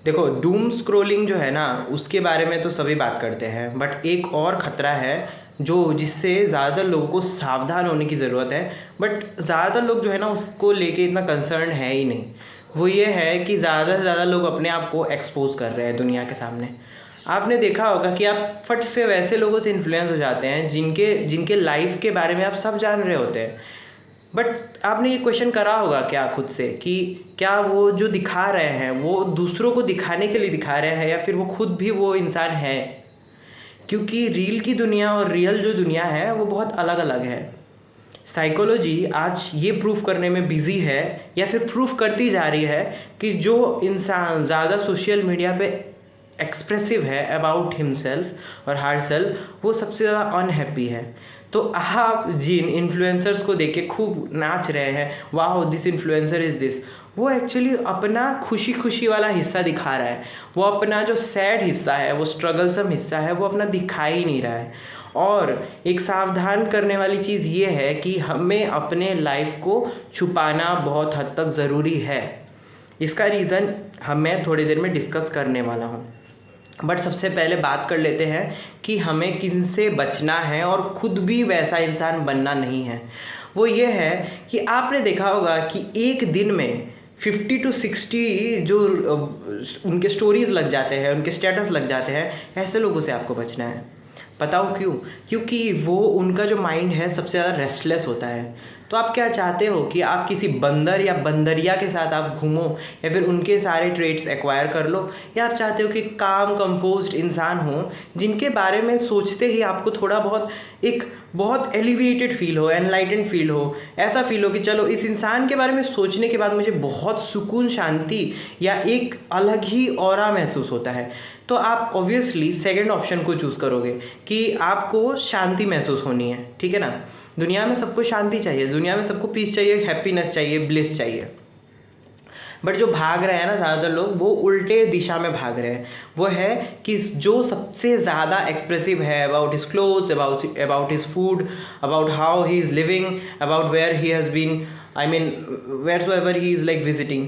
देखो, doom scrolling जो है ना, उसके बारे में तो सभी बात करते हैं, बट एक और ख़तरा है जो जिससे ज़्यादातर लोगों को सावधान होने की ज़रूरत है। बट ज़्यादातर लोग जो है ना उसको लेके इतना कंसर्न है ही नहीं। वो ये है कि ज़्यादा से ज़्यादा लोग अपने आप को एक्सपोज कर रहे हैं दुनिया के सामने। आपने देखा होगा कि आप फट से वैसे लोगों से इन्फ्लुएंस हो जाते हैं जिनके जिनके लाइफ के बारे में आप सब जान रहे होते हैं। बट आपने ये क्वेश्चन करा होगा क्या खुद से कि क्या वो जो दिखा रहे हैं वो दूसरों को दिखाने के लिए दिखा रहे हैं या फिर वो खुद भी वो इंसान है? क्योंकि रील की दुनिया और रियल जो दुनिया है वो बहुत अलग अलग है। साइकोलॉजी आज ये प्रूफ करने में बिजी है या फिर प्रूफ करती जा रही है कि जो इंसान ज़्यादा सोशल मीडिया पे एक्सप्रेसिव है अबाउट हिमसेल्फ और हर सेल्फ, वो सबसे ज़्यादा अनहैप्पी है। तो आप जिन इन्फ्लुएंसर्स को देख के खूब नाच रहे हैं, वाह दिस इन्फ्लुएंसर इज़ दिस, वो एक्चुअली अपना खुशी खुशी वाला हिस्सा दिखा रहा है। वो अपना जो सैड हिस्सा है, वो स्ट्रगलसम हिस्सा है, वो अपना दिखा ही नहीं रहा है। और एक सावधान करने वाली चीज़ ये है कि हमें अपने लाइफ को छुपाना बहुत हद तक ज़रूरी है। इसका रीज़न मैं थोड़ी देर में डिस्कस करने वाला हूँ। बट सबसे पहले बात कर लेते हैं कि हमें किन से बचना है और खुद भी वैसा इंसान बनना नहीं है। वो ये है कि आपने देखा होगा कि एक दिन में 50 to 60 जो उनके स्टोरीज़ लग जाते हैं, उनके स्टेटस लग जाते हैं, ऐसे लोगों से आपको बचना है। बताओ क्यों? क्योंकि वो उनका जो माइंड है सबसे ज़्यादा रेस्टलेस होता है। तो आप क्या चाहते हो कि आप किसी बंदर या बंदरिया के साथ आप घूमो या फिर उनके सारे ट्रेड्स एक्वायर कर लो, या आप चाहते हो कि काम कंपोज्ड इंसान हो जिनके बारे में सोचते ही आपको थोड़ा बहुत एक बहुत एलिवेटेड फील हो, एनलाइटेंड फील हो, ऐसा फील हो कि चलो इस इंसान के बारे में सोचने के बाद मुझे बहुत सुकून, शांति या एक अलग ही ऑरा महसूस होता है। तो आप ऑब्वियसली सेकंड ऑप्शन को चूज़ करोगे कि आपको शांति महसूस होनी है, ठीक है ना। दुनिया में सबको शांति चाहिए, दुनिया में सबको पीस चाहिए, हैप्पीनेस चाहिए, ब्लिस चाहिए। बट जो भाग रहे हैं ना ज़्यादातर लोग, वो उल्टे दिशा में भाग रहे हैं। वो है कि जो सबसे ज़्यादा एक्सप्रेसिव है about his clothes, about his food, about how he is living, about where he has been, I mean wheresoever he is like visiting.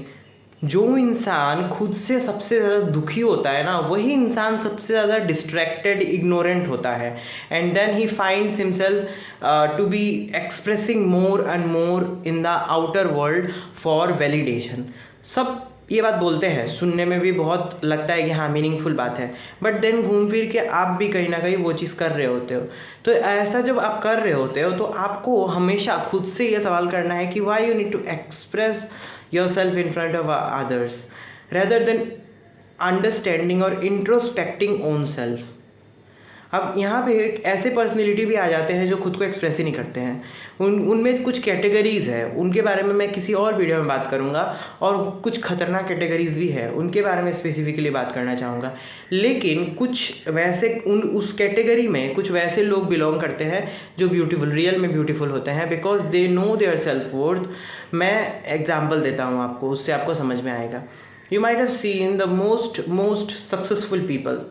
जो इंसान खुद से सबसे ज़्यादा दुखी होता है ना, वही इंसान सबसे ज़्यादा डिस्ट्रैक्टेड, इग्नोरेंट होता है। And then he finds himself to be expressing more and more in the outer world for validation. सब ये बात बोलते हैं, सुनने में भी बहुत लगता है कि हाँ मीनिंगफुल बात है, बट देन घूम फिर के आप भी कहीं ना कहीं वो चीज़ कर रहे होते हो। तो ऐसा जब आप कर रहे होते हो तो आपको हमेशा खुद से ये सवाल करना है कि why you need to express yourself in front of others rather than understanding or introspecting own self। अब यहाँ पे एक ऐसे पर्सनैलिटी भी आ जाते हैं जो खुद को एक्सप्रेस ही नहीं करते हैं। उनमें कुछ कैटेगरीज़ है, उनके बारे में मैं किसी और वीडियो में बात करूँगा, और कुछ खतरनाक कैटेगरीज़ भी है, उनके बारे में स्पेसिफिकली बात करना चाहूँगा। लेकिन कुछ वैसे उस कैटेगरी में कुछ वैसे लोग बिलोंग करते हैं जो ब्यूटीफुल, रियल में ब्यूटीफुल होते हैं, because they know their self worth. मैं एग्जाम्पल देता हूँ आपको, उससे आपको समझ में आएगा। You might have seen the most successful people,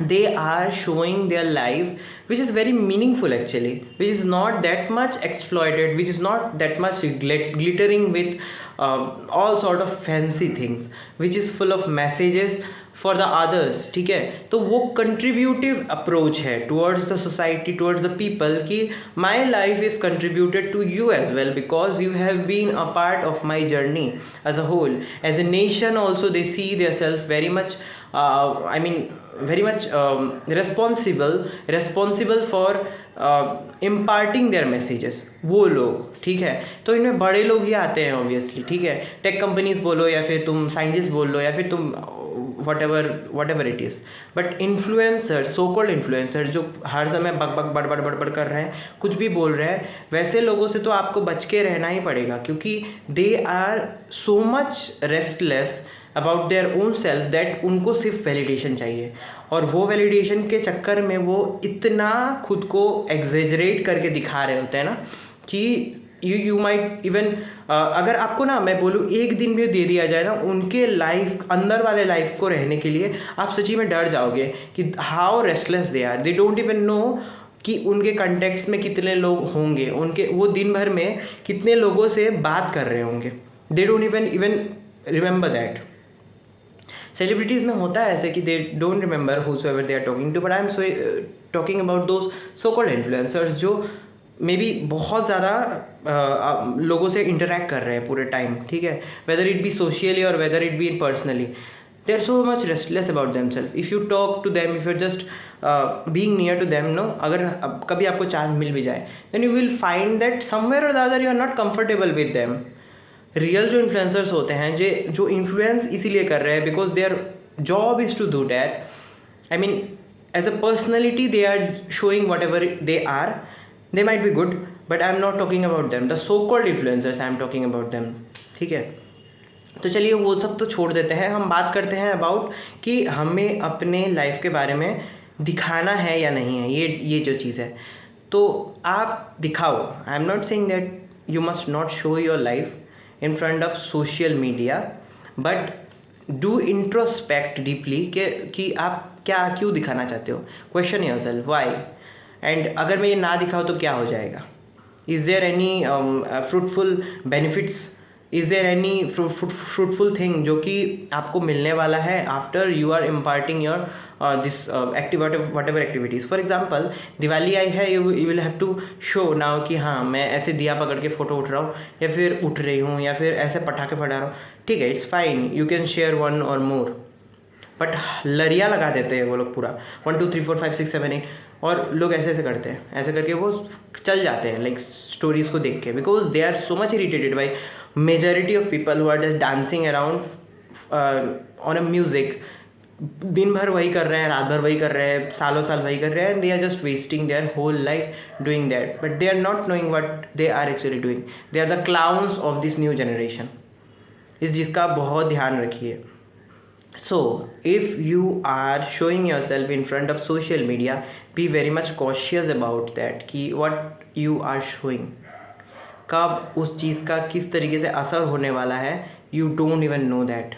they are showing their life which is very meaningful actually, which is not that much exploited, which is not that much glittering with all sort of fancy things, which is full of messages for the others, ठीक है। तो वो contributive approach है towards the society, towards the people, कि my life is contributed to you as well because you have been a part of my journey as a whole, as a nation also they see their self very much I mean very much responsible for imparting their messages, वो लोग, ठीक है। तो इनमें बड़े लोग ही आते हैं ऑब्वियसली, ठीक है। टेक कंपनीज बोलो या फिर तुम साइंटिस्ट बोल लो या फिर तुम whatever it is, but influencer, so called influencer जो हर समय बक बड़बड़ कर रहे हैं, कुछ भी बोल रहे हैं, वैसे लोगों से तो आपको बच के रहना ही पड़ेगा, क्योंकि they are so much restless about their own self that उनको सिर्फ वैलिडेशन चाहिए। और वो वैलिडेशन के चक्कर में वो इतना खुद को एग्जेजरेट करके दिखा रहे होते हैं ना कि यू माइट इवन, अगर आपको ना मैं बोलूँ एक दिन भी दे दिया जाए ना उनके लाइफ, अंदर वाले लाइफ को रहने के लिए, आप सच्ची में डर जाओगे कि how restless they are. They don't even know कि उनके कंटेक्ट्स में कितने लोग होंगे, उनके वो दिन भर में कितने लोगों से बात कर रहे होंगे। They don't even remember that. Celebrities में होता है ऐसे कि they don't remember whosever they are talking to, but I am talking about those so called influencers जो मे बी बहुत ज़्यादा लोगों से इंटरेक्ट कर रहे हैं पूरे टाइम, ठीक है, whether it be socially or whether it be personally. They are so much restless about them self. If you talk to them, if you just being near to them, no, अगर कभी आपको chance मिल भी जाए, then you will find that somewhere or the other you are not comfortable with them. Real जो influencers होते हैं जो इन्फ्लुएंस इसीलिए कर रहे हैं because their job is to do that. I mean as a personality they are showing whatever they are. They might be good, but I am not talking about them. The so-called influencers, I am talking about them. ठीक है, तो चलिए वो सब तो छोड़ देते हैं. हम बात करते हैं अबाउट कि हमें अपने लाइफ के बारे में दिखाना है या नहीं है. ये जो चीज़ है, तो आप दिखाओ. I am not saying that you must not show your life in front of social media, but do introspect deeply कि आप क्या क्यों दिखाना चाहते हो. Question yourself why. एंड अगर मैं ये ना दिखाऊँ तो क्या हो जाएगा. Is there any fruitful benefits, is there any fruitful thing जो कि आपको मिलने वाला है after you are imparting your this whatever activities. For example Diwali आई है, you will have to show now कि हाँ मैं ऐसे दिया पकड़ के फ़ोटो उठ रहा हूँ या फिर उठ रही हूँ या फिर ऐसे पटाखे फटा रहा हूँ. ठीक है, it's fine, you can share one और मोर, बट लरिया लगा देते हैं वो लोग पूरा 1 2 3 4 5 6 7 8, और लोग ऐसे ऐसे करते हैं, ऐसे करके वो चल जाते हैं लाइक स्टोरीज़ को देख के, because they are so much irritated by majority of people who are just dancing around on a music. दिन भर वही कर रहे हैं, रात भर वही कर रहे हैं, सालों साल वही कर रहे हैं, and they are just wasting their whole life doing that, but they are not knowing what they are actually doing. They are the clowns of this new generation. इस चीज़ का बहुत ध्यान रखिए. So if you are showing yourself in front of social media, be very much cautious about that कि what you are showing, कब उस चीज़ का किस तरीके से असर होने वाला है, you don't even know that.